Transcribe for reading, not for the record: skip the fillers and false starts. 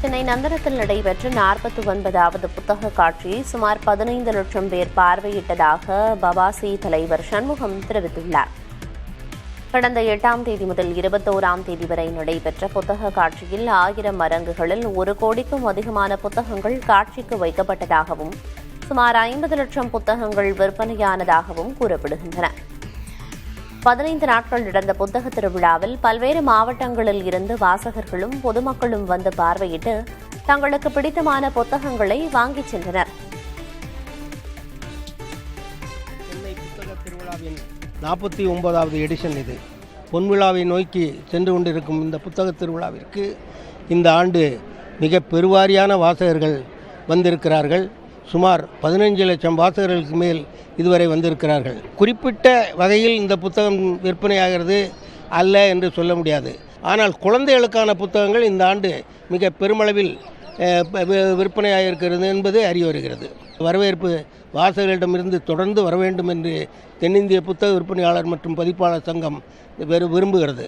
சென்னை நந்தனத்தில் நடைபெற்ற 49வது புத்தக காட்சியை சுமார் 15 லட்சம் பேர் பார்வையிட்டதாக பவாசி தலைவர் சண்முகம் தெரிவித்துள்ளார். கடந்த 8ஆம் தேதி முதல் 21ஆம் தேதி வரை நடைபெற்ற புத்தக காட்சியில் 1000 அரங்குகளில் 1 கோடிக்கும் அதிகமான புத்தகங்கள் காட்சிக்கு வைக்கப்பட்டதாகவும் சுமார் 50 லட்சம் புத்தகங்கள் விற்பனையானதாகவும் கூறப்படுகின்றன. 15 நாட்கள் நடந்த புத்தக திருவிழாவில் பல்வேறு மாவட்டங்களில் இருந்து வாசகர்களும் பொதுமக்களும் வந்து பார்வையிட்டு தங்களுக்கு பிடித்தமான புத்தகங்களை வாங்கிச் சென்றனர். சென்னை புத்தக திருவிழாவின் 49வது எடிஷன் இது. பொன்விழாவை நோக்கி சென்று கொண்டிருக்கும் இந்த புத்தக திருவிழாவிற்கு இந்த ஆண்டு மிக பெருவாரியான வாசகர்கள் வந்திருக்கிறார்கள். சுமார் 15 லட்சம் வாசகர்களுக்கு மேல் இதுவரை வந்திருக்கிறார்கள். குறிப்பிட்ட வகையில் இந்த புத்தகம் விற்பனையாகிறது அல்ல என்று சொல்ல முடியாது. ஆனால் குழந்தைகளுக்கான புத்தகங்கள் இந்த ஆண்டு மிக பெருமளவில் விற்பனையாக இருக்கிறது என்பது அறிய வருகிறது. வரவேற்பு வாசகர்களிடமிருந்து தொடர்ந்து வர வேண்டும் என்று தென்னிந்திய புத்தக விற்பனையாளர் மற்றும் பதிப்பாளர் சங்கம் விரும்புகிறது.